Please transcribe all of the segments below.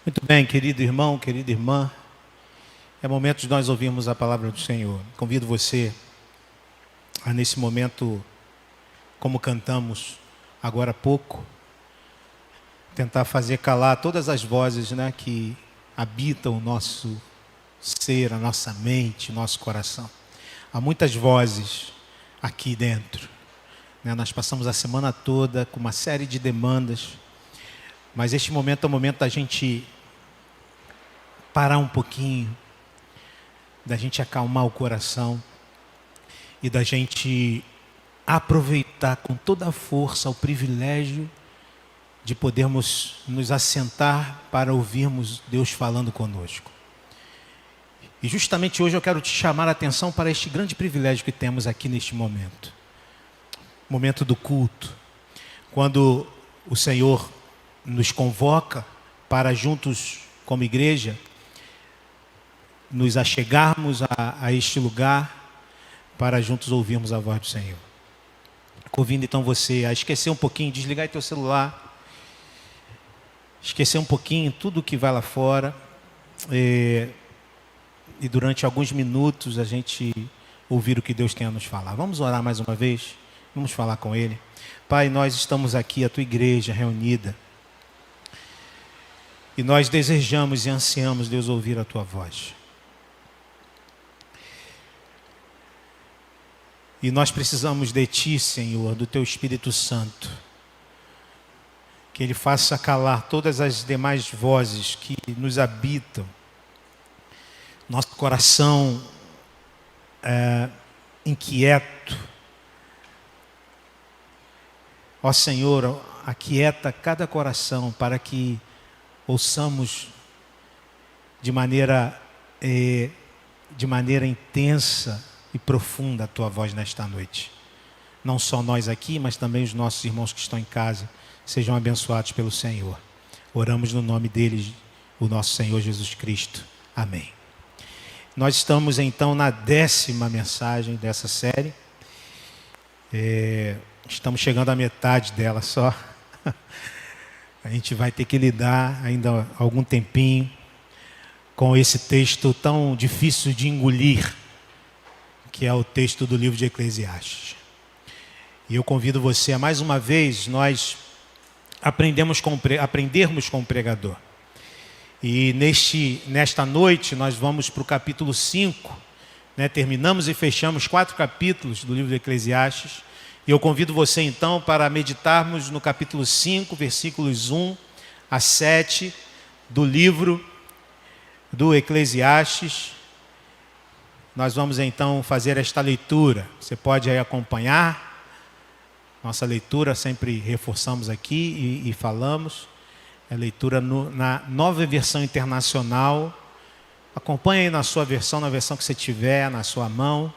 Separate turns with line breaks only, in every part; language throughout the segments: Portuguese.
Muito bem, querido irmão, querida irmã, é momento de nós ouvirmos a palavra do Senhor. Convido você a, nesse momento, como cantamos agora há pouco, tentar fazer calar todas as vozes, que habitam o nosso ser, a nossa mente, o nosso coração. Há muitas vozes aqui dentro. Nós passamos a semana toda com uma série de demandas, mas este momento é o momento da gente parar um pouquinho, da gente acalmar o coração e da gente aproveitar com toda a força o privilégio de podermos nos assentar para ouvirmos Deus falando conosco. E justamente hoje eu quero te chamar a atenção para este grande privilégio que temos aqui neste momento. Momento do culto, quando o Senhor nos convoca para juntos como igreja, nos achegarmos a este lugar para juntos ouvirmos a voz do Senhor. Convido então você a esquecer um pouquinho, desligar teu celular, esquecer um pouquinho tudo que vai lá fora e durante alguns minutos a gente ouvir o que Deus tem a nos falar. Vamos orar mais uma vez? Vamos falar com Ele. Pai, nós estamos aqui, a Tua igreja reunida, e nós desejamos e ansiamos, Deus, ouvir a Tua voz. E nós precisamos de Ti, Senhor, do Teu Espírito Santo, que Ele faça calar todas as demais vozes que nos habitam. Nosso coração inquieto. Ó Senhor, aquieta cada coração para que ouçamos de maneira intensa e profunda a Tua voz nesta noite. Não só nós aqui, mas também os nossos irmãos que estão em casa sejam abençoados pelo Senhor. Oramos no nome deles, o nosso Senhor Jesus Cristo. Amém. Nós estamos então na 10ª mensagem dessa série. Estamos chegando à metade dela só. A gente vai ter que lidar ainda algum tempinho com esse texto tão difícil de engolir, que é o texto do livro de Eclesiastes. E eu convido você a, mais uma vez, nós aprendermos com o pregador. E nesta noite nós vamos para o capítulo 5, terminamos e fechamos 4 capítulos do livro de Eclesiastes. E eu convido você então para meditarmos no capítulo 5, versículos 1 a 7 do livro do Eclesiastes. Nós vamos então fazer esta leitura. Você pode aí acompanhar. Nossa leitura sempre reforçamos aqui e falamos. É a leitura na Nova Versão Internacional. Acompanhe aí na sua versão, na versão que você tiver na sua mão.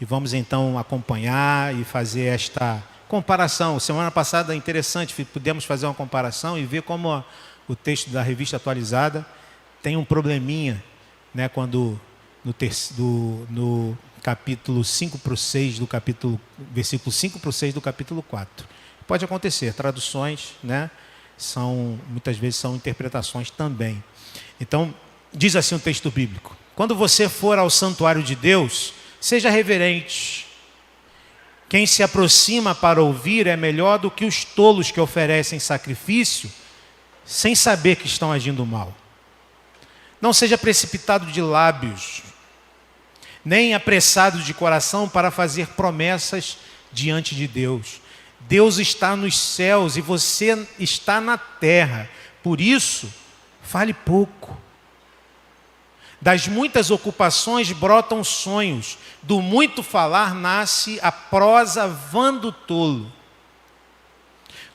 E vamos então acompanhar e fazer esta comparação. Semana passada, interessante, pudemos fazer uma comparação e ver como o texto da Revista Atualizada tem um probleminha, quando no capítulo 5 para o 6 do capítulo, versículo 5 para o 6 do capítulo 4. Pode acontecer, traduções, muitas vezes são interpretações também. Então, diz assim o texto bíblico: quando você for ao santuário de Deus, seja reverente. Quem se aproxima para ouvir é melhor do que os tolos que oferecem sacrifício sem saber que estão agindo mal. Não seja precipitado de lábios, nem apressado de coração para fazer promessas diante de Deus. Deus está nos céus e você está na terra. Por isso, fale pouco. Das muitas ocupações brotam sonhos, do muito falar nasce a prosa vã do tolo.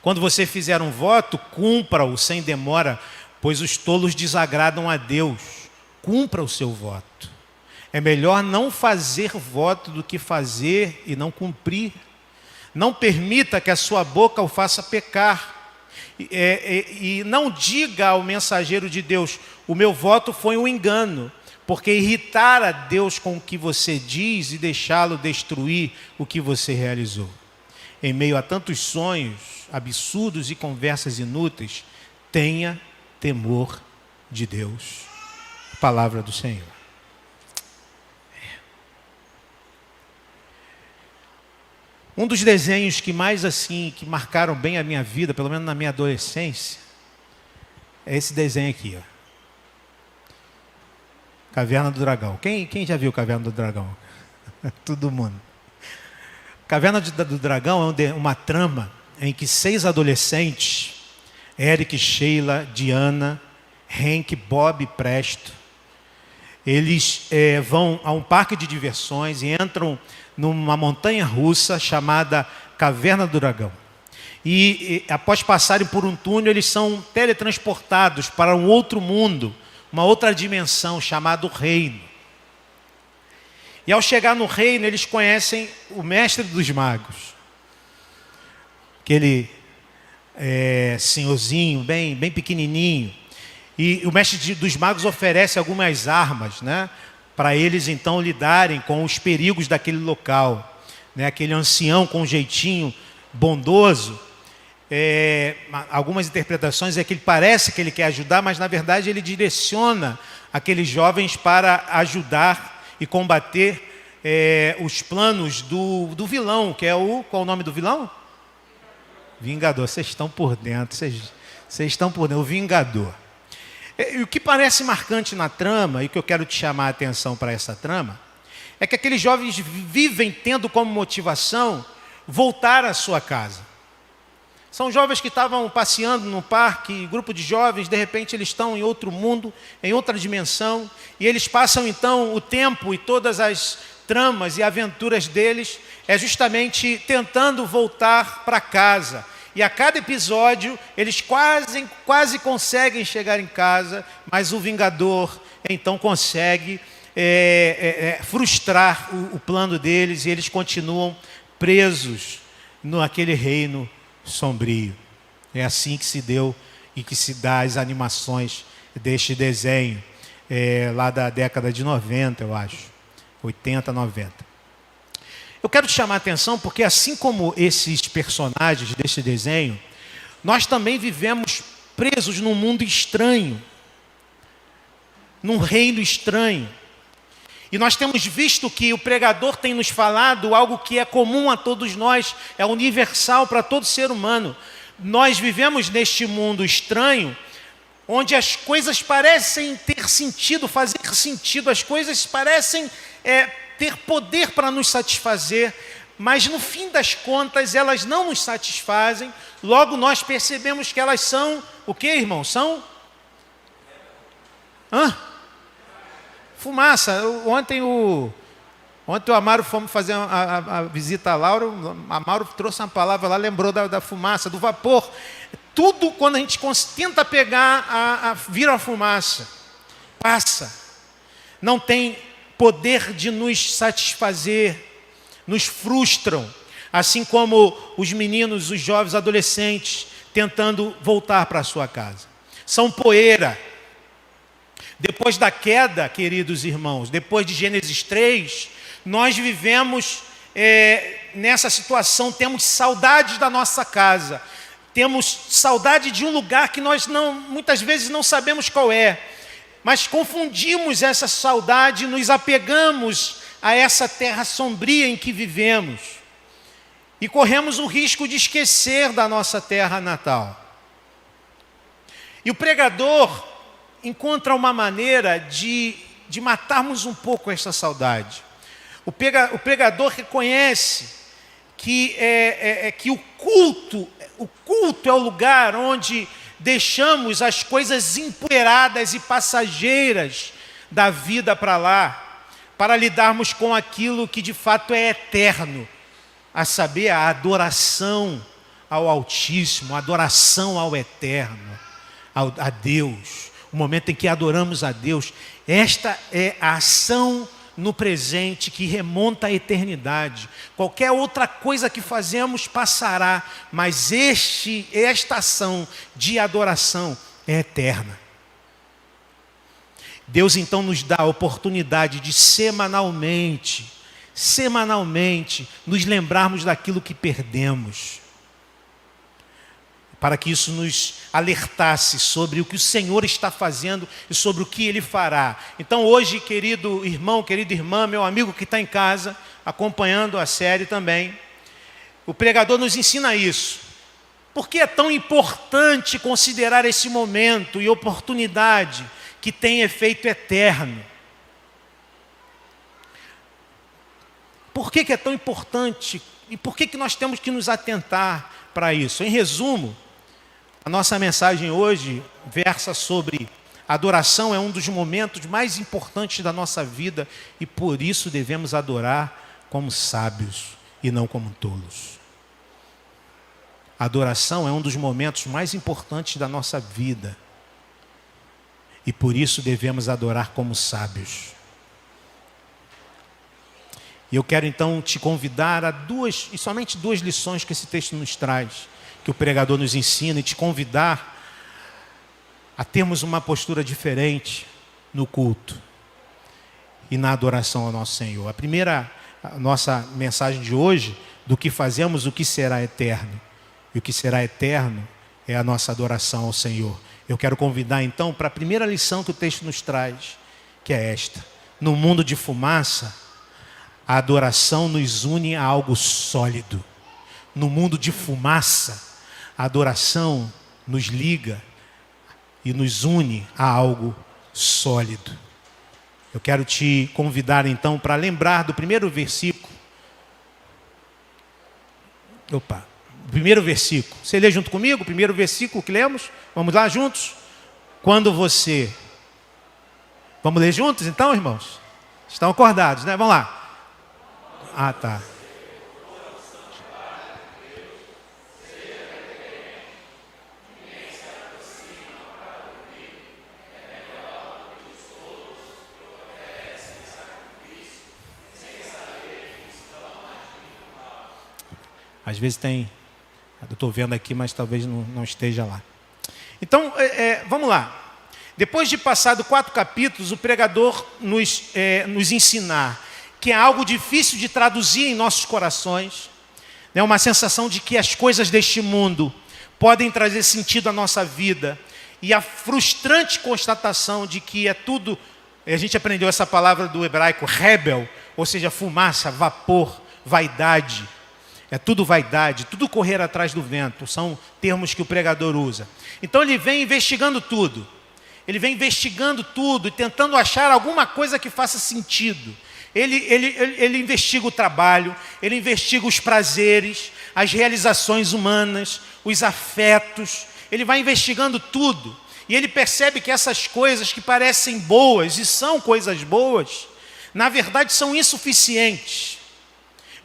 Quando você fizer um voto, cumpra-o sem demora, pois os tolos desagradam a Deus. Cumpra o seu voto. É melhor não fazer voto do que fazer e não cumprir. Não permita que a sua boca o faça pecar. E não diga ao mensageiro de Deus: o meu voto foi um engano, porque irritar a Deus com o que você diz e deixá-lo destruir o que você realizou. Em meio a tantos sonhos absurdos e conversas inúteis, tenha temor de Deus. A palavra do Senhor. Um dos desenhos que mais que marcaram bem a minha vida, pelo menos na minha adolescência, é esse desenho aqui, ó. Caverna do Dragão. Quem já viu Caverna do Dragão? Todo mundo. Caverna do Dragão é uma trama em que 6 adolescentes, Eric, Sheila, Diana, Hank, Bob e Presto, eles vão a um parque de diversões e entram numa montanha russa chamada Caverna do Dragão. E após passarem por um túnel, eles são teletransportados para um outro mundo, uma outra dimensão chamada Reino. E ao chegar no reino, eles conhecem o mestre dos magos. Aquele senhorzinho, bem pequenininho. E o mestre dos magos oferece algumas armas, né, para eles então lidarem com os perigos daquele local. Né, aquele ancião com um jeitinho bondoso. Algumas interpretações é que ele parece que ele quer ajudar, mas na verdade ele direciona aqueles jovens para ajudar e combater os planos do vilão, que é qual é o nome do vilão? Vingador. Vocês estão por dentro, vocês estão por dentro, o Vingador. E o que parece marcante na trama, e que eu quero te chamar a atenção para essa trama, é que aqueles jovens vivem tendo como motivação voltar à sua casa. São jovens que estavam passeando no parque, grupo de jovens, de repente eles estão em outro mundo, em outra dimensão, e eles passam então o tempo e todas as tramas e aventuras deles justamente tentando voltar para casa. E a cada episódio eles quase conseguem chegar em casa, mas o Vingador então consegue frustrar o plano deles e eles continuam presos naquele reino sombrio. É assim que se deu e que se dá as animações deste desenho, lá da década de 90, eu acho, 80, 90. Eu quero te chamar a atenção porque assim como esses personagens deste desenho, nós também vivemos presos num mundo estranho, num reino estranho. E nós temos visto que o pregador tem nos falado algo que é comum a todos nós, é universal para todo ser humano. Nós vivemos neste mundo estranho, onde as coisas parecem ter sentido, fazer sentido, as coisas parecem ter poder para nos satisfazer, mas no fim das contas elas não nos satisfazem. Logo nós percebemos que elas são, o que, irmão? São? Fumaça. Ontem o Amaro fomos fazer a visita a Laura, o Amaro trouxe uma palavra lá, lembrou da fumaça, do vapor. Tudo quando a gente tenta pegar, vira a fumaça, passa. Não tem poder de nos satisfazer, nos frustram. Assim como os meninos, os jovens, adolescentes, tentando voltar para a sua casa. São poeira. Depois da queda, queridos irmãos, depois de Gênesis 3, nós vivemos nessa situação, temos saudades da nossa casa, temos saudade de um lugar que nós muitas vezes não sabemos qual é, mas confundimos essa saudade, nos apegamos a essa terra sombria em que vivemos e corremos o risco de esquecer da nossa terra natal. E o pregador encontra uma maneira de matarmos um pouco essa saudade. O pregador reconhece que o culto é o lugar onde deixamos as coisas empoeiradas e passageiras da vida para lá, para lidarmos com aquilo que de fato é eterno, a saber, a adoração ao Altíssimo, a adoração ao Eterno, a Deus. O momento em que adoramos a Deus, esta é a ação no presente que remonta à eternidade. Qualquer outra coisa que fazemos passará, mas esta ação de adoração é eterna. Deus então nos dá a oportunidade de semanalmente, nos lembrarmos daquilo que perdemos. para que isso nos alertasse sobre o que o Senhor está fazendo e sobre o que Ele fará. Então hoje, querido irmão, querida irmã, meu amigo que está em casa, acompanhando a série também, o pregador nos ensina isso. Por que é tão importante considerar esse momento e oportunidade que tem efeito eterno? Por que é tão importante e por que nós temos que nos atentar para isso? Em resumo, a nossa mensagem hoje versa sobre adoração é um dos momentos mais importantes da nossa vida e por isso devemos adorar como sábios e não como tolos. A adoração é um dos momentos mais importantes da nossa vida e por isso devemos adorar como sábios. E eu quero então te convidar a somente duas lições que esse texto nos traz, que o pregador nos ensina, e te convidar a termos uma postura diferente no culto e na adoração ao nosso Senhor. A nossa mensagem de hoje, do que fazemos, o que será eterno. E o que será eterno é a nossa adoração ao Senhor. Eu quero convidar então para a primeira lição que o texto nos traz, que é esta. No mundo de fumaça, a adoração nos une a algo sólido. No mundo de fumaça, a adoração nos liga e nos une a algo sólido. Eu quero te convidar então para lembrar do primeiro versículo. Primeiro versículo. Você lê junto comigo o primeiro versículo que lemos? Vamos lá juntos? Vamos ler juntos então, irmãos? Estão acordados, né? Vamos lá. Tá. Às vezes tem, eu estou vendo aqui, mas talvez não esteja lá. Então, vamos lá. Depois de passado 4 capítulos, o pregador nos ensinar que é algo difícil de traduzir em nossos corações, né? Uma sensação de que as coisas deste mundo podem trazer sentido à nossa vida, e a frustrante constatação de que é tudo, a gente aprendeu essa palavra do hebraico, rebel, ou seja, fumaça, vapor, vaidade. É tudo vaidade, tudo correr atrás do vento, são termos que o pregador usa. Então ele vem investigando tudo. Ele vem investigando tudo e tentando achar alguma coisa que faça sentido. Ele investiga o trabalho, ele investiga os prazeres, as realizações humanas, os afetos. Ele vai investigando tudo. E ele percebe que essas coisas que parecem boas e são coisas boas, na verdade são insuficientes.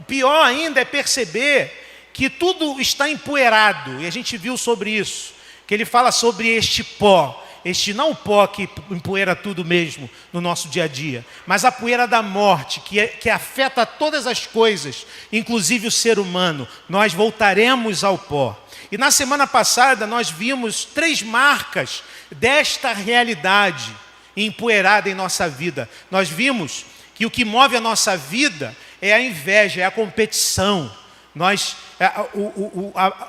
Pior ainda é perceber que tudo está empoeirado, e a gente viu sobre isso, que ele fala sobre este pó, não o pó que empoeira tudo mesmo no nosso dia a dia, mas a poeira da morte, que afeta todas as coisas, inclusive o ser humano. Nós voltaremos ao pó. E na semana passada nós vimos 3 marcas desta realidade empoeirada em nossa vida. Nós vimos que o que move a nossa vida é a inveja, é a competição.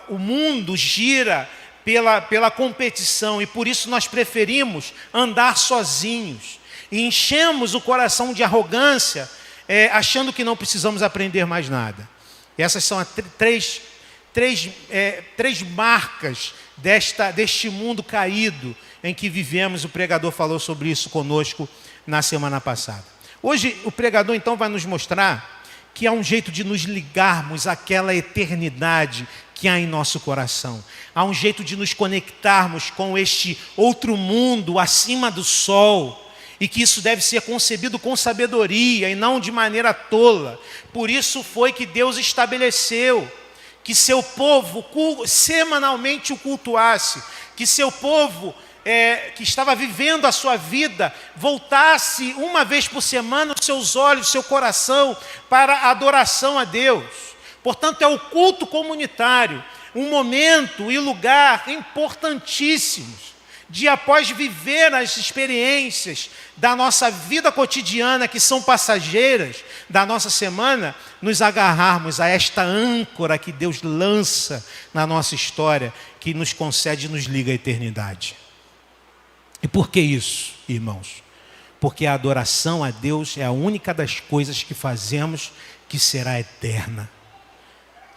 O mundo gira pela competição e por isso nós preferimos andar sozinhos. E enchemos o coração de arrogância, achando que não precisamos aprender mais nada. E essas são as três marcas deste mundo caído em que vivemos. O pregador falou sobre isso conosco na semana passada. Hoje o pregador então vai nos mostrar que há um jeito de nos ligarmos àquela eternidade que há em nosso coração. Há um jeito de nos conectarmos com este outro mundo acima do sol, e que isso deve ser concebido com sabedoria e não de maneira tola. Por isso foi que Deus estabeleceu que seu povo semanalmente o cultuasse, que seu povo que estava vivendo a sua vida voltasse uma vez por semana os seus olhos, seu coração para a adoração a Deus. Portanto, é o culto comunitário, um momento e lugar importantíssimos dia após viver as experiências da nossa vida cotidiana, que são passageiras, da nossa semana, nos agarrarmos a esta âncora que Deus lança na nossa história, que nos concede e nos liga à eternidade. E por que isso, irmãos? Porque a adoração a Deus é a única das coisas que fazemos que será eterna.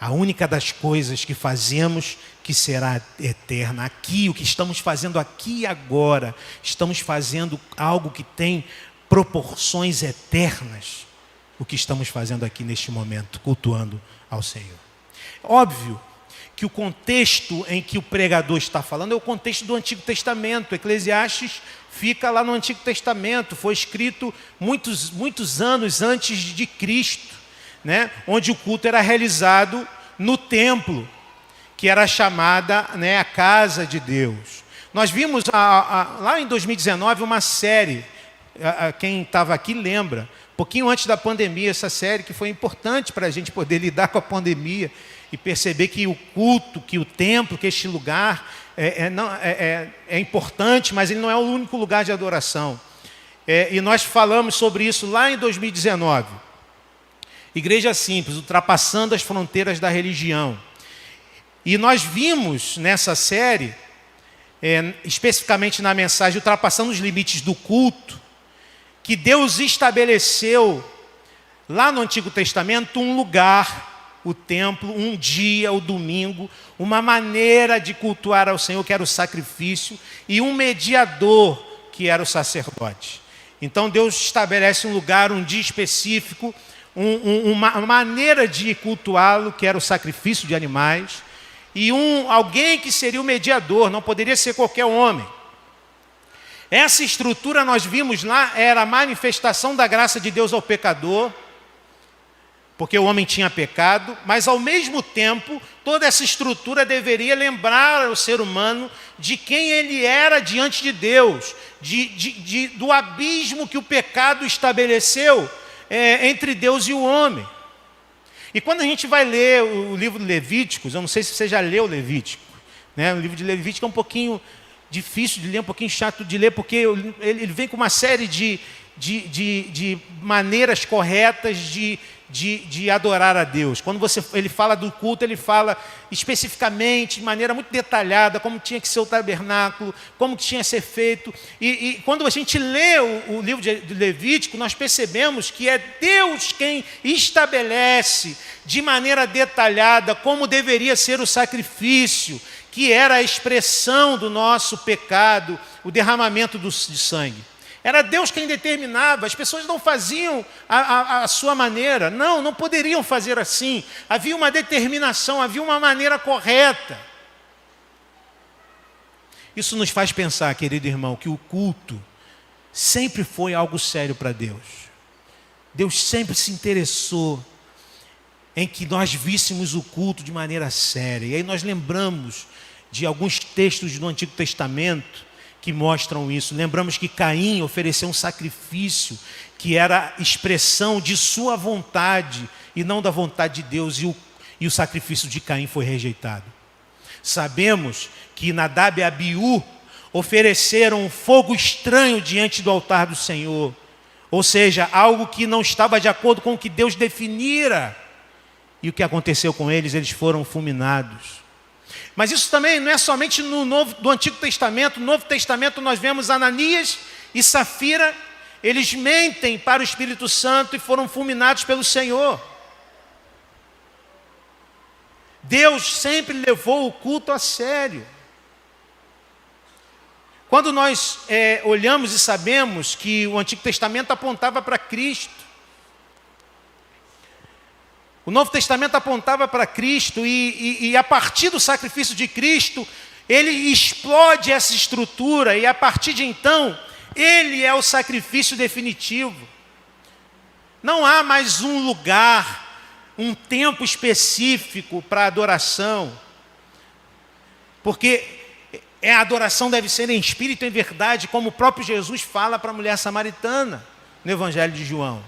A única das coisas que fazemos que será eterna. Aqui, o que estamos fazendo aqui e agora, estamos fazendo algo que tem proporções eternas. O que estamos fazendo aqui neste momento, cultuando ao Senhor. Óbvio que o contexto em que o pregador está falando é o contexto do Antigo Testamento. Eclesiastes fica lá no Antigo Testamento, foi escrito muitos anos antes de Cristo, né? Onde o culto era realizado no templo, que era chamada, né, a casa de Deus. Nós vimos lá em 2019 uma série, quem estava aqui lembra, um pouquinho antes da pandemia, essa série que foi importante para a gente poder lidar com a pandemia e perceber que o culto, que o templo, que este lugar é importante, mas ele não é o único lugar de adoração. E nós falamos sobre isso lá em 2019. Igreja simples, ultrapassando as fronteiras da religião. E nós vimos nessa série, especificamente na mensagem Ultrapassando os Limites do Culto, que Deus estabeleceu lá no Antigo Testamento um lugar, o templo, um dia, o domingo, uma maneira de cultuar ao Senhor, que era o sacrifício, e um mediador, que era o sacerdote. Então Deus estabelece um lugar, um dia específico, uma maneira de cultuá-lo, que era o sacrifício de animais, e alguém que seria o mediador, não poderia ser qualquer homem. Essa estrutura nós vimos lá, era a manifestação da graça de Deus ao pecador, porque o homem tinha pecado, mas ao mesmo tempo, toda essa estrutura deveria lembrar ao ser humano de quem ele era diante de Deus, do abismo que o pecado estabeleceu entre Deus e o homem. E quando a gente vai ler o livro de Levíticos, eu não sei se você já leu Levítico, né? O livro de Levítico é um pouquinho difícil de ler, um pouquinho chato de ler, porque ele vem com uma série de maneiras corretas de adorar a Deus. Quando ele fala do culto, ele fala especificamente, de maneira muito detalhada, como tinha que ser o tabernáculo, como que tinha que ser feito. E quando a gente lê o livro de Levítico, nós percebemos que é Deus quem estabelece de maneira detalhada como deveria ser o sacrifício, que era a expressão do nosso pecado, o derramamento de sangue. Era Deus quem determinava, as pessoas não faziam a sua maneira, não poderiam fazer assim. Havia uma determinação, havia uma maneira correta. Isso nos faz pensar, querido irmão, que o culto sempre foi algo sério para Deus. Deus sempre se interessou em que nós víssemos o culto de maneira séria. E aí nós lembramos de alguns textos do Antigo Testamento que mostram isso. Lembramos que Caim ofereceu um sacrifício que era expressão de sua vontade e não da vontade de Deus, e o sacrifício de Caim foi rejeitado. Sabemos que Nadab e Abiú ofereceram um fogo estranho diante do altar do Senhor, ou seja, algo que não estava de acordo com o que Deus definira. E o que aconteceu com eles? Eles foram fulminados. Mas isso também não é somente do Antigo Testamento. No Novo Testamento nós vemos Ananias e Safira, eles mentem para o Espírito Santo e foram fulminados pelo Senhor. Deus sempre levou o culto a sério. Quando nós olhamos e sabemos que o Antigo Testamento apontava para Cristo, o Novo Testamento apontava para Cristo e a partir do sacrifício de Cristo, ele explode essa estrutura e a partir de então, ele é o sacrifício definitivo. Não há mais um lugar, um tempo específico para adoração, porque a adoração deve ser em espírito e em verdade, como o próprio Jesus fala para a mulher samaritana no Evangelho de João.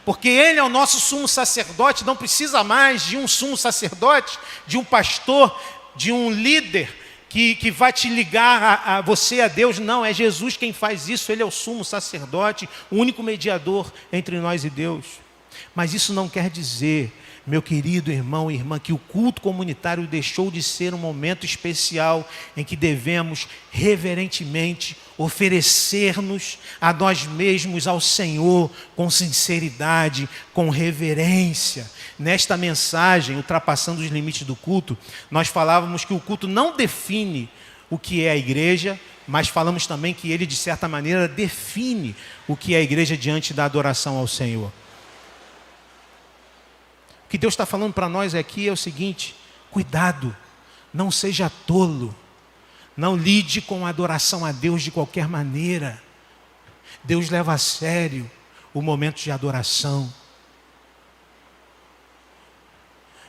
Porque ele é o nosso sumo sacerdote, não precisa mais de um sumo sacerdote, de um pastor, de um líder que vai te ligar a você, a Deus. Não, é Jesus quem faz isso. Ele é o sumo sacerdote, o único mediador entre nós e Deus. Mas isso não quer dizer, meu querido irmão e irmã, que o culto comunitário deixou de ser um momento especial em que devemos reverentemente oferecer-nos a nós mesmos ao Senhor com sinceridade, com reverência. Nesta mensagem, ultrapassando os limites do culto, nós falávamos que o culto não define o que é a igreja, mas falamos também que ele, de certa maneira, define o que é a igreja diante da adoração ao Senhor. O que Deus está falando para nós aqui é o seguinte: cuidado, não seja tolo, não lide com a adoração a Deus de qualquer maneira. Deus leva a sério o momento de adoração.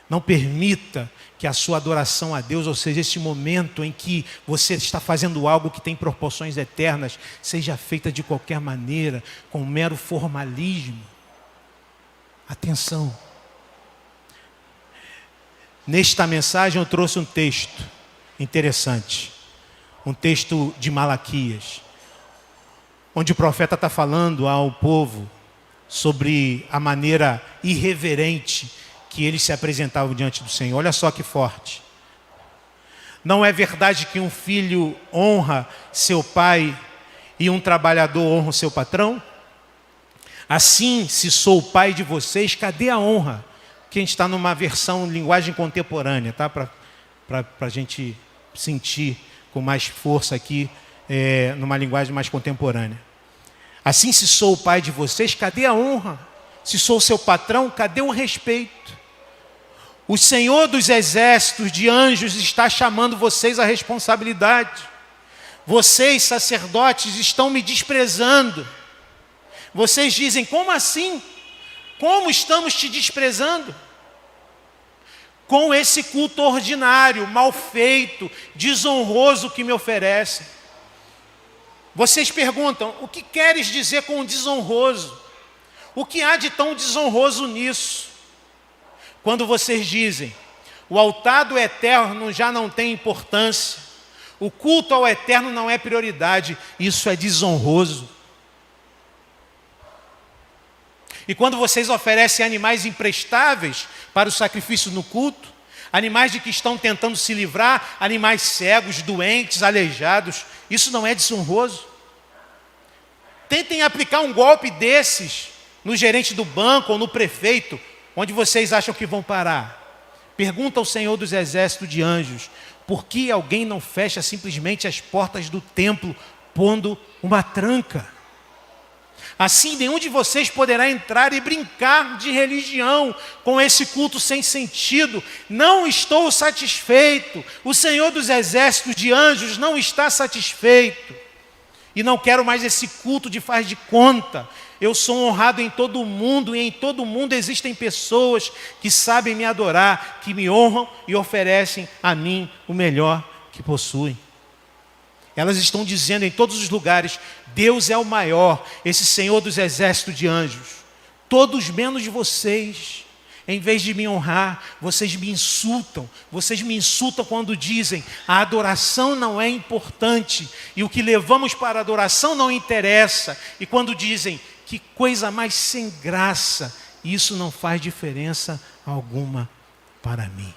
Não permita que a sua adoração a Deus, ou seja, esse momento em que você está fazendo algo que tem proporções eternas, seja feita de qualquer maneira, com um mero formalismo. Atenção. Nesta mensagem eu trouxe um texto interessante, um texto de Malaquias, onde o profeta está falando ao povo sobre a maneira irreverente que eles se apresentavam diante do Senhor. Olha só que forte. Não é verdade que um filho honra seu pai e um trabalhador honra o seu patrão? Assim, se sou o pai de vocês, cadê a honra? Que a gente está numa versão linguagem contemporânea, tá? Para a gente sentir com mais força aqui, numa linguagem mais contemporânea. Assim, se sou o pai de vocês, cadê a honra? Se sou seu patrão, cadê o respeito? O Senhor dos exércitos de anjos está chamando vocês à responsabilidade. Vocês, sacerdotes, estão me desprezando. Vocês dizem: como assim? Como estamos te desprezando? Com esse culto ordinário, mal feito, desonroso que me oferecem. Vocês perguntam: o que queres dizer com desonroso? O que há de tão desonroso nisso? Quando vocês dizem: o altar do eterno já não tem importância, o culto ao eterno não é prioridade, isso é desonroso. E quando vocês oferecem animais imprestáveis para o sacrifício no culto, animais de que estão tentando se livrar, animais cegos, doentes, aleijados, isso não é desonroso? Tentem aplicar um golpe desses no gerente do banco ou no prefeito, onde vocês acham que vão parar. Pergunta ao Senhor dos exércitos de anjos: por que alguém não fecha simplesmente as portas do templo, pondo uma tranca? Assim, nenhum de vocês poderá entrar e brincar de religião com esse culto sem sentido. Não estou satisfeito. O Senhor dos exércitos de anjos não está satisfeito. E não quero mais esse culto de faz de conta. Eu sou honrado em todo o mundo, e em todo o mundo existem pessoas que sabem me adorar, que me honram e oferecem a mim o melhor que possuem. Elas estão dizendo em todos os lugares: Deus é o maior, esse Senhor dos exércitos de anjos. Todos menos vocês. Em vez de me honrar, vocês me insultam. Vocês me insultam quando dizem: a adoração não é importante, e o que levamos para a adoração não interessa. E quando dizem: que coisa mais sem graça, isso não faz diferença alguma para mim.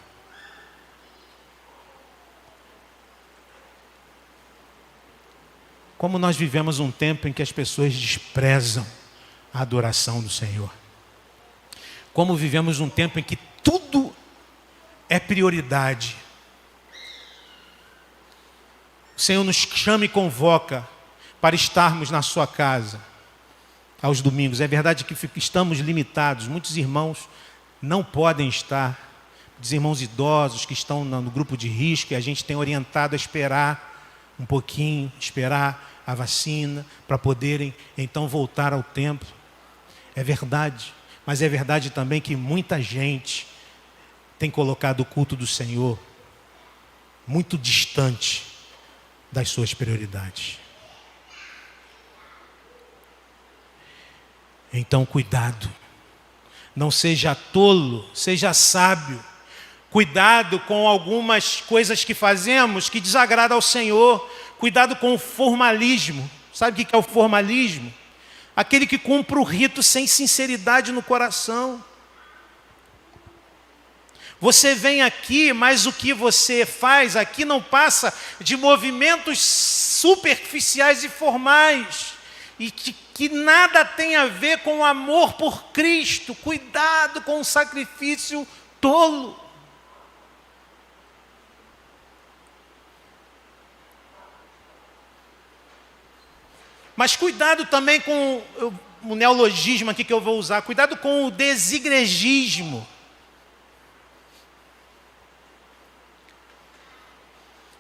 Como nós vivemos um tempo em que as pessoas desprezam a adoração do Senhor. Como vivemos um tempo em que tudo é prioridade. O Senhor nos chama e convoca para estarmos na sua casa aos domingos. É verdade que estamos limitados. Muitos irmãos não podem estar. Os irmãos idosos que estão no grupo de risco, e a gente tem orientado a esperar um pouquinho, esperar a vacina, para poderem então voltar ao templo. É verdade, mas é verdade também que muita gente tem colocado o culto do Senhor muito distante das suas prioridades. Então, cuidado. Não seja tolo, seja sábio. Cuidado com algumas coisas que fazemos que desagradam ao Senhor. Cuidado com o formalismo. Sabe o que é o formalismo? Aquele que cumpre o rito sem sinceridade no coração. Você vem aqui, mas o que você faz aqui não passa de movimentos superficiais e formais, e que nada tem a ver com o amor por Cristo. Cuidado com o sacrifício tolo. Mas cuidado também com o neologismo aqui que eu vou usar. Cuidado com o desigrejismo.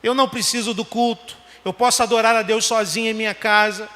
Eu não preciso do culto. Eu posso adorar a Deus sozinho em minha casa.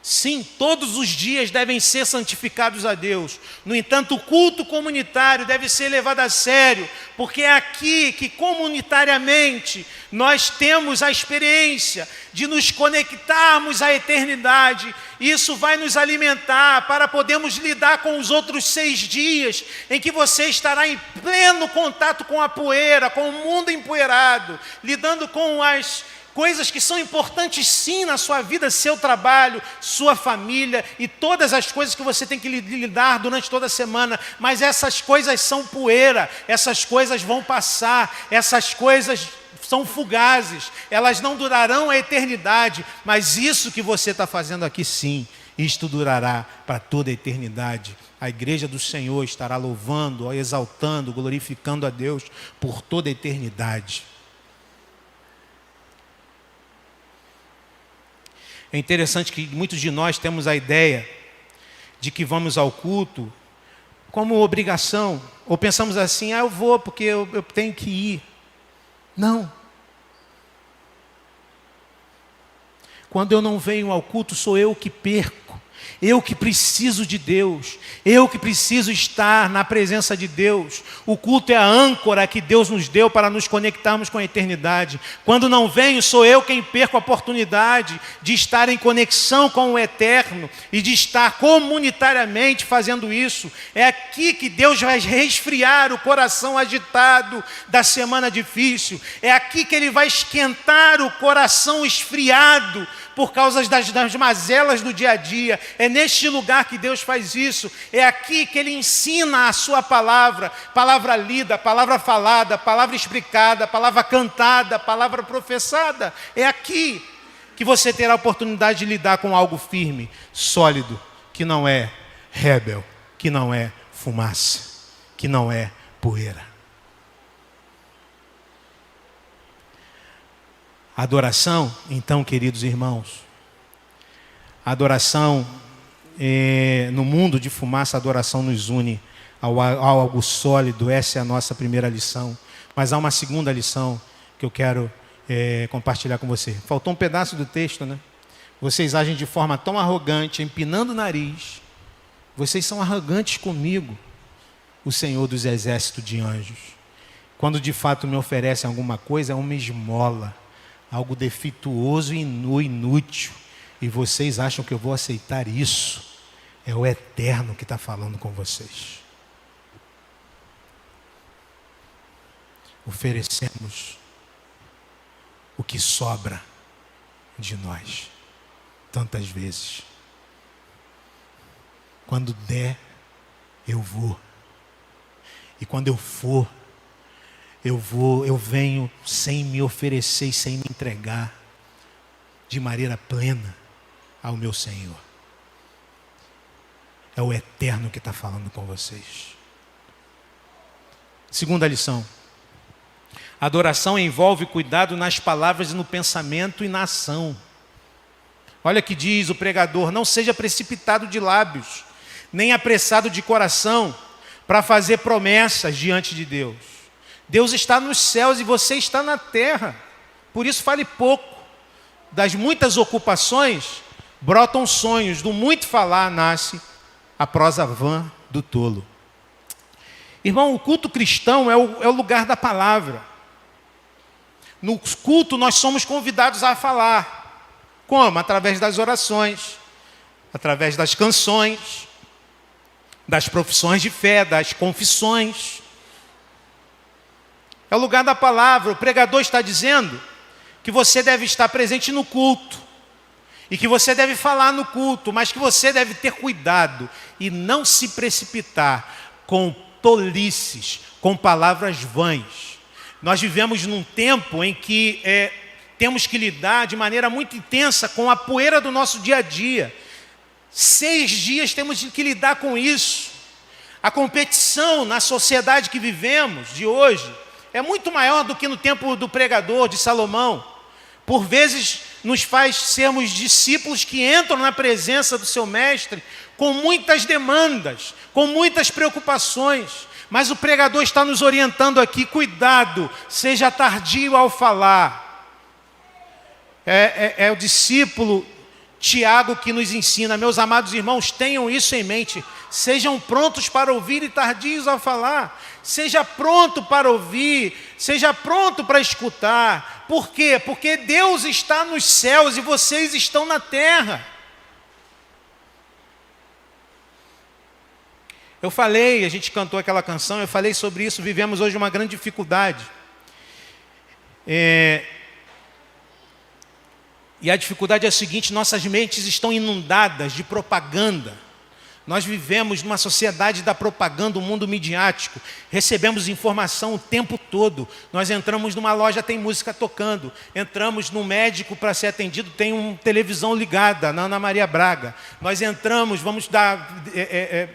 Sim, todos os dias devem ser santificados a Deus. No entanto, o culto comunitário deve ser levado a sério, porque é aqui que comunitariamente nós temos a experiência de nos conectarmos à eternidade. Isso vai nos alimentar para podermos lidar com os outros 6 dias em que você estará em pleno contato com a poeira, com o mundo empoeirado, lidando com as coisas que são importantes sim na sua vida, seu trabalho, sua família e todas as coisas que você tem que lidar durante toda a semana. Mas essas coisas são poeira, essas coisas vão passar, essas coisas são fugazes, elas não durarão a eternidade. Mas isso que você está fazendo aqui sim, isto durará para toda a eternidade. A igreja do Senhor estará louvando, exaltando, glorificando a Deus por toda a eternidade. É interessante que muitos de nós temos a ideia de que vamos ao culto como obrigação, ou pensamos assim, eu vou porque eu tenho que ir. Não. Quando eu não venho ao culto, sou eu que perco. Eu que preciso de Deus, eu que preciso estar na presença de Deus. O culto é a âncora que Deus nos deu para nos conectarmos com a eternidade. Quando não venho, sou eu quem perco a oportunidade de estar em conexão com o eterno e de estar comunitariamente fazendo isso. É aqui que Deus vai resfriar o coração agitado da semana difícil. É aqui que Ele vai esquentar o coração esfriado por causa das mazelas do dia a dia. É neste lugar que Deus faz isso. É aqui que Ele ensina a sua palavra. Palavra lida, palavra falada, palavra explicada, palavra cantada, palavra professada. É aqui que você terá a oportunidade de lidar com algo firme, sólido, que não é rebel, que não é fumaça, que não é poeira. Adoração, então, queridos irmãos, a adoração, no mundo de fumaça, a adoração nos une ao algo sólido. Essa é a nossa primeira lição. Mas há uma segunda lição que eu quero compartilhar com você. Faltou um pedaço do texto, né? Vocês agem de forma tão arrogante, empinando o nariz. Vocês são arrogantes comigo, o Senhor dos exércitos de anjos. Quando de fato me oferecem alguma coisa, é uma esmola, algo defeituoso e inútil. E vocês acham que eu vou aceitar isso? É o Eterno que está falando com vocês. Oferecemos o que sobra de nós, tantas vezes. Quando der, eu vou. E quando eu for, eu venho sem me oferecer e sem me entregar de maneira plena ao meu Senhor. É o Eterno que está falando com vocês. Segunda lição. Adoração envolve cuidado nas palavras e no pensamento e na ação. Olha que diz o pregador: não seja precipitado de lábios, nem apressado de coração, para fazer promessas diante de Deus. Deus está nos céus e você está na terra. Por isso fale pouco. Das muitas ocupações brotam sonhos, do muito falar nasce a prosa vã do tolo. Irmão, o culto cristão é o lugar da palavra. No culto nós somos convidados a falar. Como? Através das orações, através das canções, das profissões de fé, das confissões. É o lugar da palavra. O pregador está dizendo que você deve estar presente no culto e que você deve falar no culto, mas que você deve ter cuidado e não se precipitar com tolices, com palavras vãs. Nós vivemos num tempo em que temos que lidar de maneira muito intensa com a poeira do nosso dia a dia. 6 dias temos que lidar com isso. A competição na sociedade que vivemos de hoje é muito maior do que no tempo do pregador, de Salomão. Por vezes nos faz sermos discípulos que entram na presença do seu mestre com muitas demandas, com muitas preocupações. Mas o pregador está nos orientando aqui: cuidado, seja tardio ao falar. É o discípulo Tiago que nos ensina: meus amados irmãos, tenham isso em mente. Sejam prontos para ouvir e tardios ao falar. Seja pronto para ouvir, seja pronto para escutar. Por quê? Porque Deus está nos céus e vocês estão na terra. Eu falei, a gente cantou aquela canção, eu falei sobre isso. Vivemos hoje uma grande dificuldade. E a dificuldade é a seguinte: nossas mentes estão inundadas de propaganda. Nós vivemos numa sociedade da propaganda, um mundo midiático. Recebemos informação o tempo todo. Nós entramos numa loja, tem música tocando. Entramos no médico para ser atendido, tem uma televisão ligada, na Ana Maria Braga. Nós entramos, vamos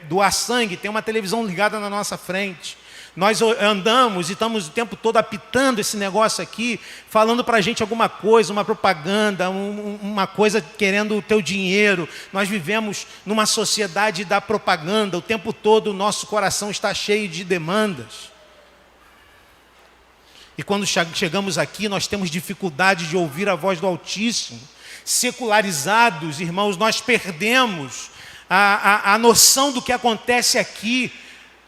doar sangue, tem uma televisão ligada na nossa frente. Nós andamos e estamos o tempo todo apitando esse negócio aqui, falando para a gente alguma coisa, uma propaganda, uma coisa querendo o teu dinheiro. Nós vivemos numa sociedade da propaganda, o tempo todo o nosso coração está cheio de demandas. E quando chegamos aqui, nós temos dificuldade de ouvir a voz do Altíssimo. Secularizados, irmãos, nós perdemos a noção do que acontece aqui.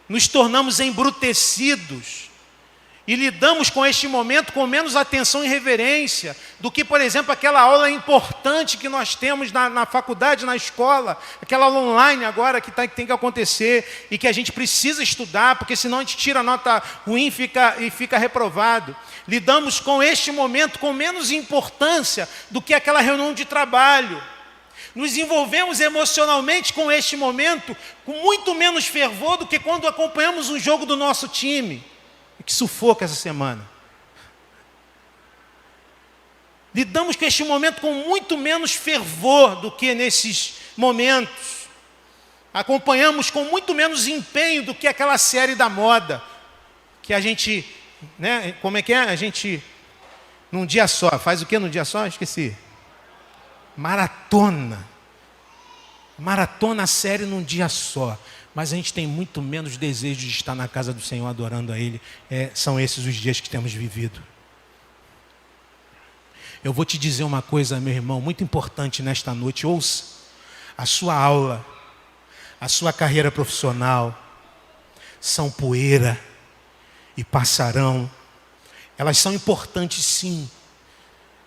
Nos tornamos embrutecidos e lidamos com este momento com menos atenção e reverência do que, por exemplo, aquela aula importante que nós temos na faculdade, na escola, aquela aula online agora que tem que acontecer e que a gente precisa estudar, porque senão a gente tira a nota ruim e fica reprovado. Lidamos com este momento com menos importância do que aquela reunião de trabalho. Nos envolvemos emocionalmente com este momento com muito menos fervor do que quando acompanhamos um jogo do nosso time. Que sufoco essa semana. Lidamos com este momento com muito menos fervor do que nesses momentos. Acompanhamos com muito menos empenho do que aquela série da moda. Que a gente, né, como é que é? A gente, num dia só, faz o que num dia só? Esqueci. Maratona a série num dia só, mas a gente tem muito menos desejo de estar na casa do Senhor adorando a Ele. São esses os dias que temos vivido. Eu vou te dizer uma coisa, meu irmão, muito importante nesta noite. Ouça: a sua aula, a sua carreira profissional são poeira e passarão. Elas são importantes, sim.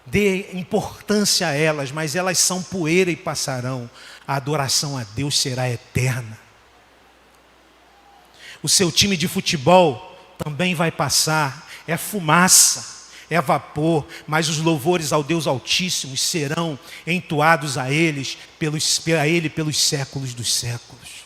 Dê importância a elas, mas elas são poeira e passarão. A adoração a Deus será eterna. O seu time de futebol também vai passar. É fumaça, é vapor, mas os louvores ao Deus Altíssimo serão entoados a Ele pelos séculos dos séculos.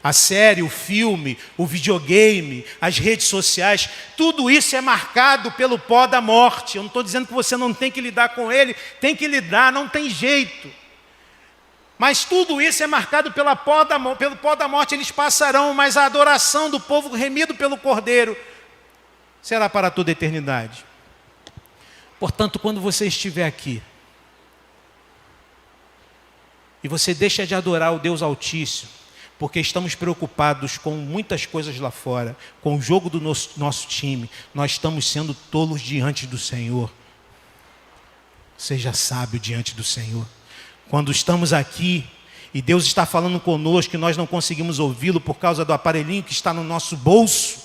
A série, o filme, o videogame, as redes sociais, tudo isso é marcado pelo pó da morte. Eu não estou dizendo que você não tem que lidar com ele, tem que lidar, não tem jeito. Mas tudo isso é marcado pelo pó da morte, eles passarão, mas a adoração do povo remido pelo Cordeiro será para toda a eternidade. Portanto, quando você estiver aqui, e você deixa de adorar o Deus Altíssimo, porque estamos preocupados com muitas coisas lá fora, com o jogo do nosso time, nós estamos sendo tolos diante do Senhor. Seja sábio diante do Senhor. Quando estamos aqui e Deus está falando conosco e nós não conseguimos ouvi-lo por causa do aparelhinho que está no nosso bolso,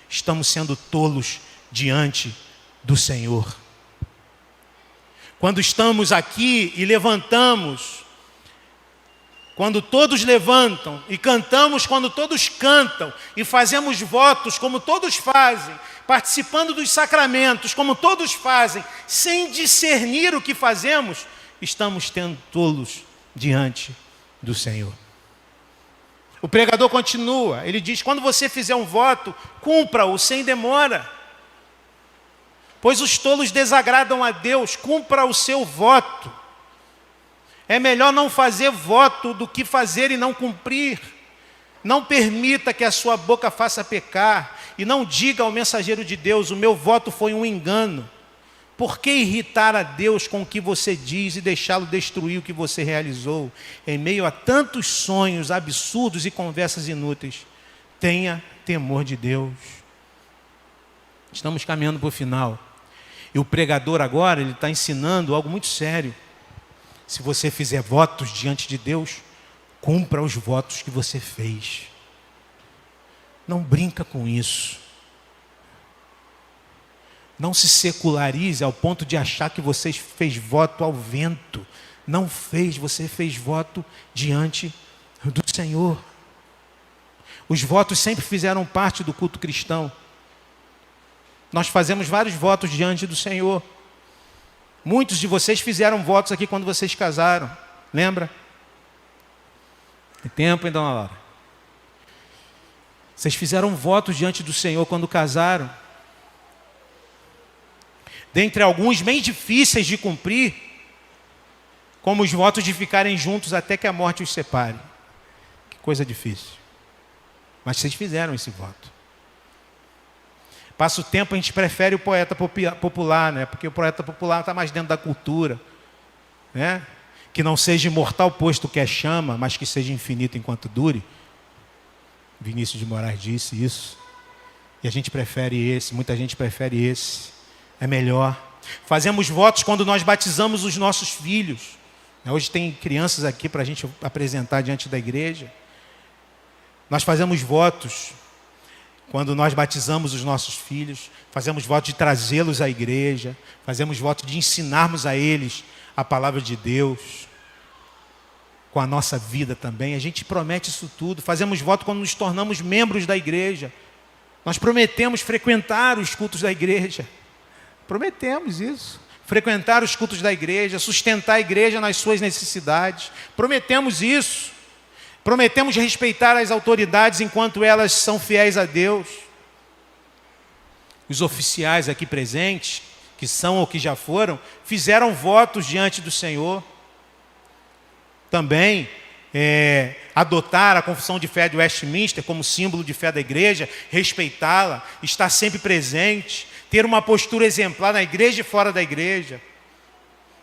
estamos sendo tolos diante do Senhor. Quando estamos aqui e levantamos quando todos levantam, e cantamos quando todos cantam, e fazemos votos como todos fazem, participando dos sacramentos como todos fazem, sem discernir o que fazemos, estamos tendo tolos diante do Senhor. O pregador continua, ele diz: quando você fizer um voto, cumpra-o sem demora, pois os tolos desagradam a Deus. Cumpra o seu voto. É melhor não fazer voto do que fazer e não cumprir. Não permita que a sua boca faça pecar, e não diga ao mensageiro de Deus: o meu voto foi um engano. Por que irritar a Deus com o que você diz e deixá-lo destruir o que você realizou? Em meio a tantos sonhos absurdos e conversas inúteis, tenha temor de Deus. Estamos caminhando para o final. E o pregador agora, ele está ensinando algo muito sério. Se você fizer votos diante de Deus, cumpra os votos que você fez. Não brinca com isso. Não se secularize ao ponto de achar que você fez voto ao vento. Não fez, você fez voto diante do Senhor. Os votos sempre fizeram parte do culto cristão. Nós fazemos vários votos diante do Senhor. Muitos de vocês fizeram votos aqui quando vocês casaram. Lembra? Tem tempo, então, Laura. Vocês fizeram votos diante do Senhor quando casaram. Dentre alguns bem difíceis de cumprir, como os votos de ficarem juntos até que a morte os separe. Que coisa difícil. Mas vocês fizeram esse voto. Passa o tempo, a gente prefere o poeta popular, né? Porque o poeta popular está mais dentro da cultura, né? Que não seja imortal posto que é chama, mas que seja infinito enquanto dure. Vinícius de Moraes disse isso. E a gente prefere esse, muita gente prefere esse. É melhor. Fazemos votos quando nós batizamos os nossos filhos. Hoje tem crianças aqui para a gente apresentar diante da igreja. Nós fazemos votos quando nós batizamos os nossos filhos. Fazemos voto de trazê-los à igreja. Fazemos voto de ensinarmos a eles a palavra de Deus. Com a nossa vida também. A gente promete isso tudo. Fazemos voto quando nos tornamos membros da igreja. Nós prometemos frequentar os cultos da igreja. Prometemos isso. Frequentar os cultos da igreja, sustentar a igreja nas suas necessidades. Prometemos isso. Prometemos respeitar as autoridades enquanto elas são fiéis a Deus. Os oficiais aqui presentes, que são ou que já foram, fizeram votos diante do Senhor. Também adotar a confissão de fé de Westminster como símbolo de fé da igreja, respeitá-la, estar sempre presente, ter uma postura exemplar na igreja e fora da igreja.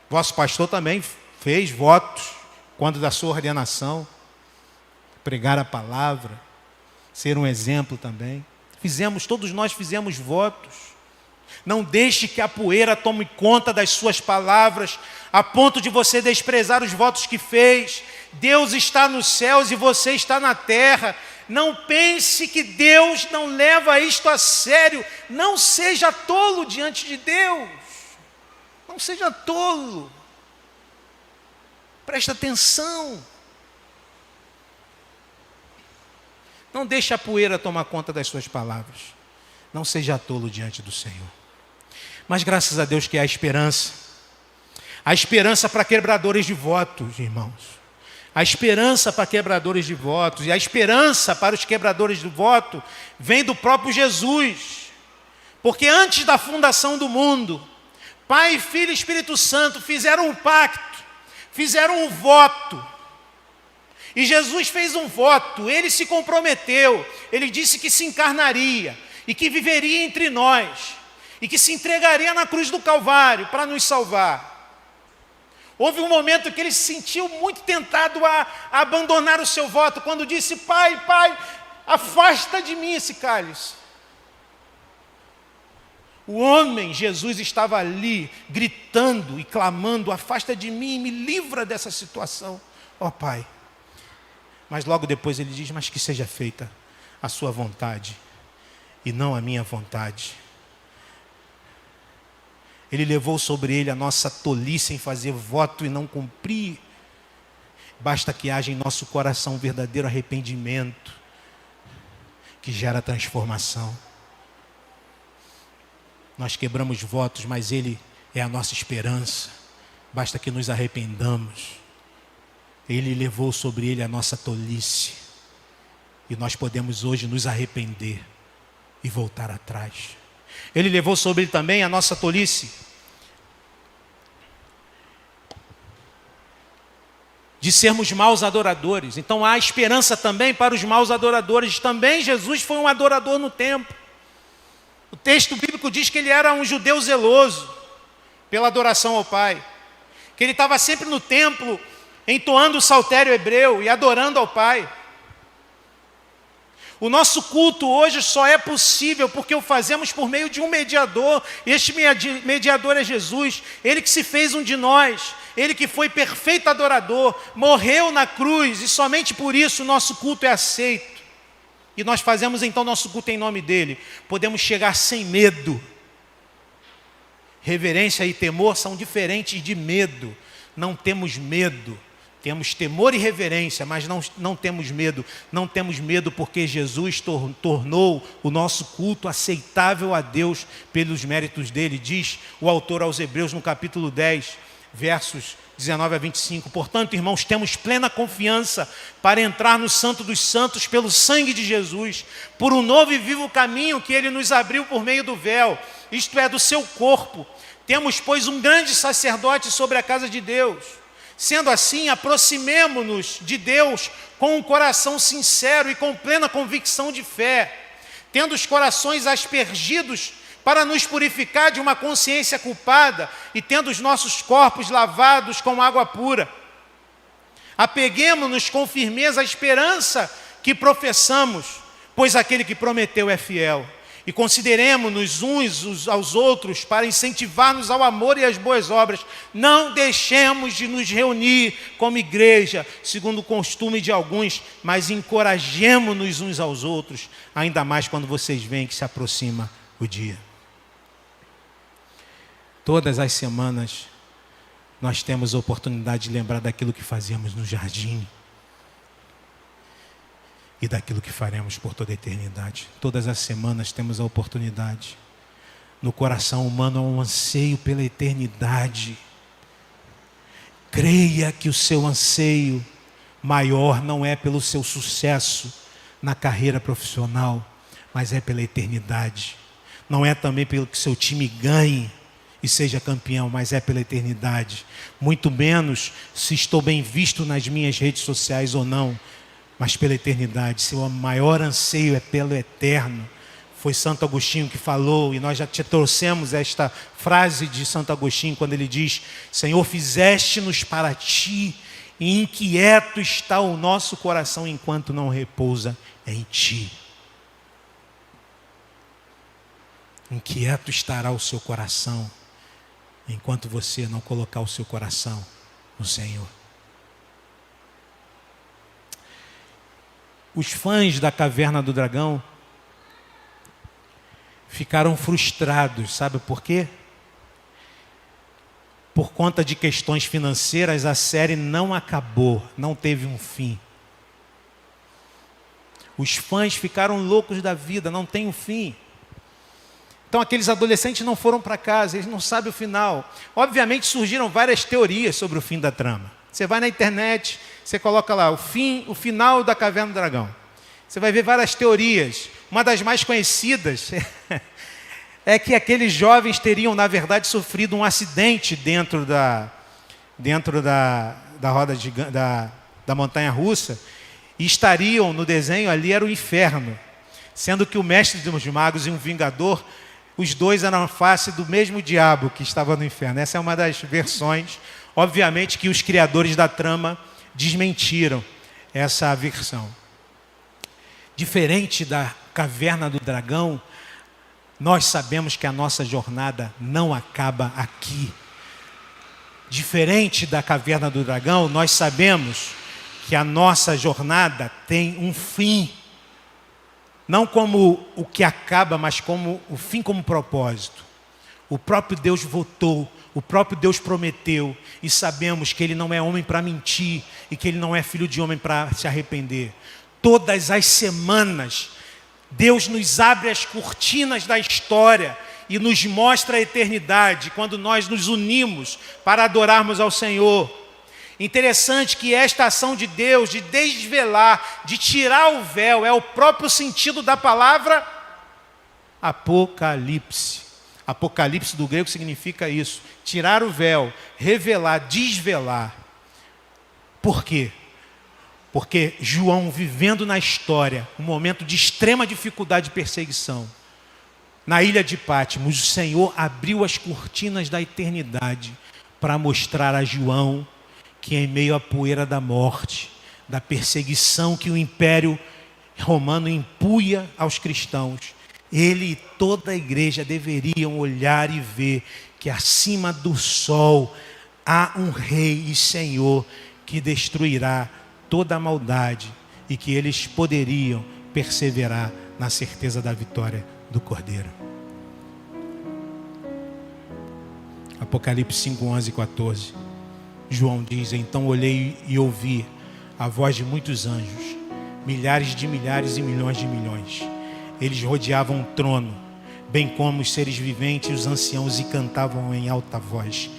Vosso pastor também fez votos quando da sua ordenação, pregar a palavra, ser um exemplo também. Todos nós fizemos votos. Não deixe que a poeira tome conta das suas palavras, a ponto de você desprezar os votos que fez. Deus está nos céus e você está na terra. Não pense que Deus não leva isto a sério. Não seja tolo diante de Deus. Não seja tolo. Presta atenção. Não deixe a poeira tomar conta das suas palavras. Não seja tolo diante do Senhor. Mas graças a Deus que há esperança. Há esperança para quebradores de votos, irmãos. A esperança para quebradores de votos. E a esperança para os quebradores de voto vem do próprio Jesus. Porque antes da fundação do mundo, Pai, Filho e Espírito Santo fizeram um pacto, fizeram um voto. E Jesus fez um voto, ele se comprometeu, ele disse que se encarnaria e que viveria entre nós e que se entregaria na cruz do Calvário para nos salvar. Houve um momento que ele se sentiu muito tentado a abandonar o seu voto, quando disse: Pai, afasta de mim esse cálice. O homem, Jesus, estava ali, gritando e clamando: afasta de mim e me livra dessa situação, ó Pai. Mas logo depois ele diz: mas que seja feita a sua vontade e não a minha vontade. Ele levou sobre ele a nossa tolice em fazer voto e não cumprir. Basta que haja em nosso coração um verdadeiro arrependimento que gera transformação. Nós quebramos votos, mas Ele é a nossa esperança. Basta que nos arrependamos. Ele levou sobre Ele a nossa tolice. E nós podemos hoje nos arrepender e voltar atrás. Ele levou sobre Ele também a nossa tolice de sermos maus adoradores. Então há esperança também para os maus adoradores. Também Jesus foi um adorador no templo. O texto bíblico diz que ele era um judeu zeloso pela adoração ao Pai. Que ele estava sempre no templo entoando o saltério hebreu e adorando ao Pai. O nosso culto hoje só é possível porque o fazemos por meio de um mediador. Este mediador é Jesus, Ele que se fez um de nós, Ele que foi perfeito adorador, morreu na cruz e somente por isso o nosso culto é aceito. E nós fazemos então nosso culto em nome dEle. Podemos chegar sem medo. Reverência e temor são diferentes de medo. Não temos medo. Temos temor e reverência, mas não temos medo. Não temos medo porque Jesus tornou o nosso culto aceitável a Deus pelos méritos dele. Diz o autor aos Hebreus no capítulo 10, versos 19 a 25. Portanto, irmãos, temos plena confiança para entrar no Santo dos Santos pelo sangue de Jesus, por um novo e vivo caminho que ele nos abriu por meio do véu, isto é, do seu corpo. Temos, pois, um grande sacerdote sobre a casa de Deus. Sendo assim, aproximemo-nos de Deus com um coração sincero e com plena convicção de fé, tendo os corações aspergidos para nos purificar de uma consciência culpada e tendo os nossos corpos lavados com água pura. Apeguemo-nos com firmeza à esperança que professamos, pois aquele que prometeu é fiel. E consideremos-nos uns aos outros para incentivar-nos ao amor e às boas obras. Não deixemos de nos reunir como igreja, segundo o costume de alguns, mas encorajemo-nos uns aos outros, ainda mais quando vocês veem que se aproxima o dia. Todas as semanas nós temos a oportunidade de lembrar daquilo que fazíamos no jardim e daquilo que faremos por toda a eternidade. Todas as semanas temos a oportunidade. No coração humano há um anseio pela eternidade. Creia que o seu anseio maior não é pelo seu sucesso na carreira profissional, mas é pela eternidade. Não é também pelo que seu time ganhe e seja campeão, mas é pela eternidade. Muito menos se estou bem visto nas minhas redes sociais ou não, mas pela eternidade. Seu maior anseio é pelo eterno. Foi Santo Agostinho que falou, e nós já te trouxemos esta frase de Santo Agostinho, quando ele diz: Senhor, fizeste-nos para ti, e inquieto está o nosso coração enquanto não repousa em ti. Inquieto estará o seu coração enquanto você não colocar o seu coração no Senhor. Os fãs da Caverna do Dragão ficaram frustrados, sabe por quê? Por conta de questões financeiras, a série não acabou, não teve um fim. Os fãs ficaram loucos da vida, não tem um fim. Então aqueles adolescentes não foram para casa, eles não sabem o final. Obviamente surgiram várias teorias sobre o fim da trama. Você vai na internet, você coloca lá o final da Caverna do Dragão. Você vai ver várias teorias. Uma das mais conhecidas é que aqueles jovens teriam, na verdade, sofrido um acidente dentro da roda da montanha-russa e estariam no desenho ali, era o inferno. Sendo que o mestre dos magos e um vingador, os dois eram a face do mesmo diabo que estava no inferno. Essa é uma das versões. Obviamente que os criadores da trama desmentiram essa versão. Diferente da Caverna do Dragão, nós sabemos que a nossa jornada não acaba aqui. Diferente da Caverna do Dragão, nós sabemos que a nossa jornada tem um fim. Não como o que acaba, mas como o fim como propósito. O próprio Deus votou, o próprio Deus prometeu, e sabemos que Ele não é homem para mentir e que Ele não é filho de homem para se arrepender. Todas as semanas, Deus nos abre as cortinas da história e nos mostra a eternidade quando nós nos unimos para adorarmos ao Senhor. Interessante que esta ação de Deus de desvelar, de tirar o véu, é o próprio sentido da palavra Apocalipse. Apocalipse do grego significa isso, tirar o véu, revelar, desvelar. Por quê? Porque João, vivendo na história, um momento de extrema dificuldade e perseguição, na ilha de Patmos, o Senhor abriu as cortinas da eternidade para mostrar a João que em meio à poeira da morte, da perseguição que o Império Romano impunha aos cristãos, ele e toda a igreja deveriam olhar e ver que acima do sol há um Rei e Senhor que destruirá toda a maldade e que eles poderiam perseverar na certeza da vitória do Cordeiro. Apocalipse 5, 11 e 14. João diz: então olhei e ouvi a voz de muitos anjos, milhares de milhares e milhões de milhões. Eles rodeavam o trono, bem como os seres viventes e os anciãos, e cantavam em alta voz: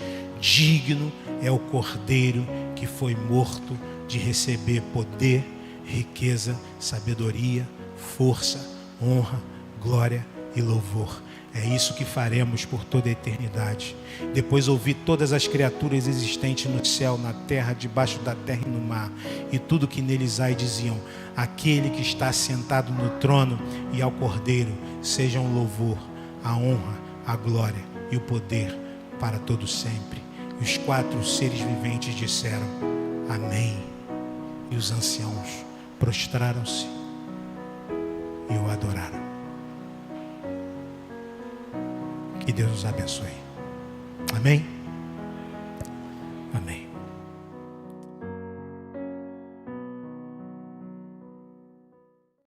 digno é o Cordeiro que foi morto de receber poder, riqueza, sabedoria, força, honra, glória e louvor. É isso que faremos por toda a eternidade. Depois ouvi todas as criaturas existentes no céu, na terra, debaixo da terra e no mar, e tudo que neles há, e diziam: aquele que está sentado no trono e ao Cordeiro sejam o louvor, a honra, a glória e o poder para todo sempre. E os 4 seres viventes disseram: amém. E os anciãos prostraram-se e o adoraram. Que Deus nos abençoe. Amém? Amém.